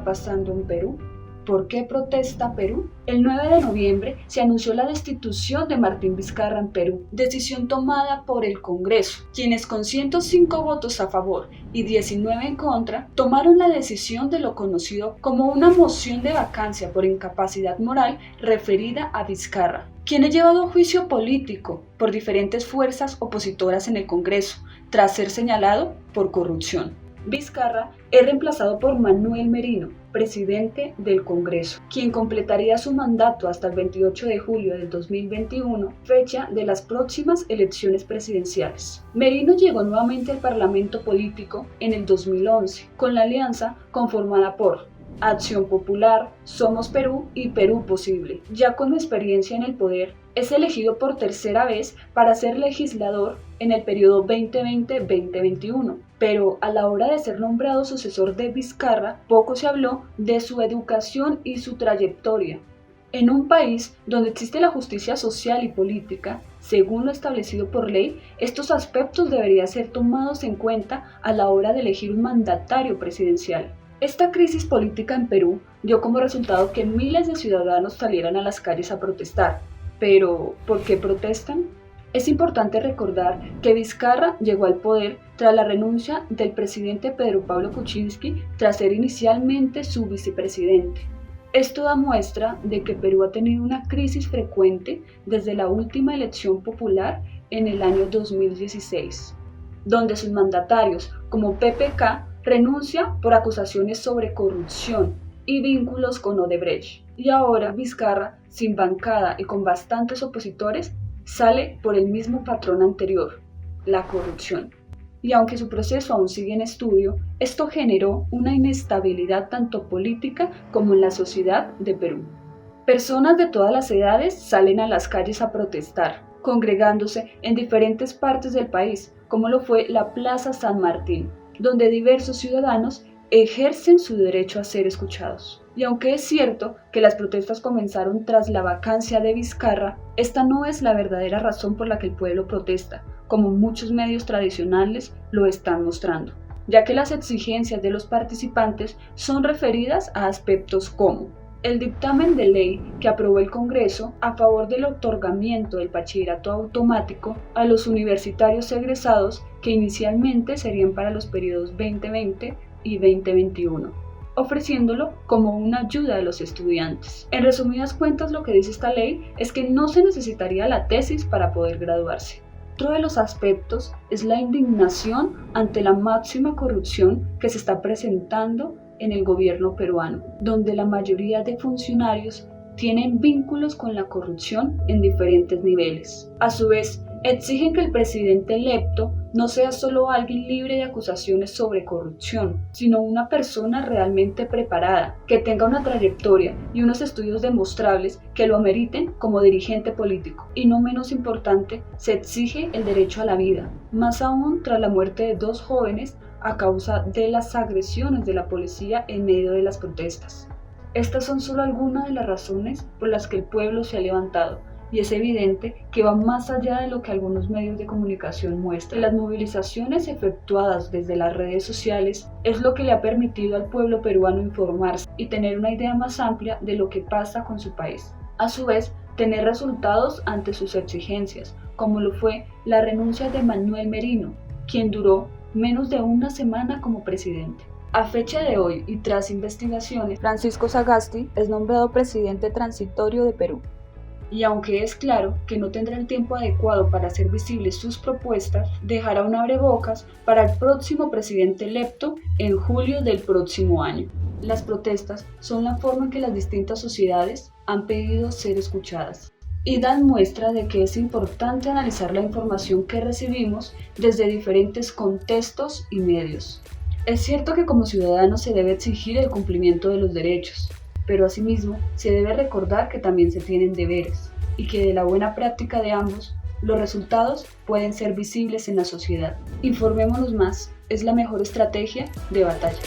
pasando en Perú? ¿Por qué protesta Perú? El 9 de noviembre se anunció la destitución de Martín Vizcarra en Perú, decisión tomada por el Congreso, quienes con 105 votos a favor y 19 en contra, tomaron la decisión de lo conocido como una moción de vacancia por incapacidad moral referida a Vizcarra, quien es llevado a juicio político por diferentes fuerzas opositoras en el Congreso, tras ser señalado por corrupción. Vizcarra es reemplazado por Manuel Merino, presidente del Congreso, quien completaría su mandato hasta el 28 de julio del 2021, fecha de las próximas elecciones presidenciales. Merino llegó nuevamente al Parlamento político en el 2011, con la alianza conformada por Acción Popular, Somos Perú y Perú Posible. Ya con experiencia en el poder, es elegido por tercera vez para ser legislador en el periodo 2020-2021, pero a la hora de ser nombrado sucesor de Vizcarra, poco se habló de su educación y su trayectoria. En un país donde existe la justicia social y política, según lo establecido por ley, estos aspectos deberían ser tomados en cuenta a la hora de elegir un mandatario presidencial. Esta crisis política en Perú dio como resultado que miles de ciudadanos salieran a las calles a protestar. Pero, ¿por qué protestan? Es importante recordar que Vizcarra llegó al poder tras la renuncia del presidente Pedro Pablo Kuczynski tras ser inicialmente su vicepresidente. Esto da muestra de que Perú ha tenido una crisis frecuente desde la última elección popular en el año 2016, donde sus mandatarios, como PPK, renuncia por acusaciones sobre corrupción y vínculos con Odebrecht. Y ahora Vizcarra, sin bancada y con bastantes opositores, sale por el mismo patrón anterior, la corrupción. Y aunque su proceso aún sigue en estudio, esto generó una inestabilidad tanto política como en la sociedad de Perú. Personas de todas las edades salen a las calles a protestar, congregándose en diferentes partes del país, como lo fue la Plaza San Martín, donde diversos ciudadanos ejercen su derecho a ser escuchados. Y aunque es cierto que las protestas comenzaron tras la vacancia de Vizcarra, esta no es la verdadera razón por la que el pueblo protesta, como muchos medios tradicionales lo están mostrando, ya que las exigencias de los participantes son referidas a aspectos como el dictamen de ley que aprobó el Congreso a favor del otorgamiento del bachillerato automático a los universitarios egresados que inicialmente serían para los periodos 2020 y 2021, ofreciéndolo como una ayuda a los estudiantes. En resumidas cuentas, lo que dice esta ley es que no se necesitaría la tesis para poder graduarse. Otro de los aspectos es la indignación ante la máxima corrupción que se está presentando en el gobierno peruano, donde la mayoría de funcionarios tienen vínculos con la corrupción en diferentes niveles. A su vez, exigen que el presidente electo no sea solo alguien libre de acusaciones sobre corrupción, sino una persona realmente preparada, que tenga una trayectoria y unos estudios demostrables que lo ameriten como dirigente político. Y no menos importante, se exige el derecho a la vida, más aún tras la muerte de 2 jóvenes a causa de las agresiones de la policía en medio de las protestas. Estas son solo algunas de las razones por las que el pueblo se ha levantado, y es evidente que va más allá de lo que algunos medios de comunicación muestran. Las movilizaciones efectuadas desde las redes sociales es lo que le ha permitido al pueblo peruano informarse y tener una idea más amplia de lo que pasa con su país. A su vez, tener resultados ante sus exigencias, como lo fue la renuncia de Manuel Merino, quien duró menos de una semana como presidente. A fecha de hoy y tras investigaciones, Francisco Sagasti es nombrado presidente transitorio de Perú. Y aunque es claro que no tendrá el tiempo adecuado para hacer visibles sus propuestas, dejará un abrebocas para el próximo presidente electo en julio del próximo año. Las protestas son la forma en que las distintas sociedades han pedido ser escuchadas y dan muestra de que es importante analizar la información que recibimos desde diferentes contextos y medios. Es cierto que como ciudadanos se debe exigir el cumplimiento de los derechos, pero asimismo se debe recordar que también se tienen deberes y que de la buena práctica de ambos, los resultados pueden ser visibles en la sociedad. Informémonos más, es la mejor estrategia de batalla.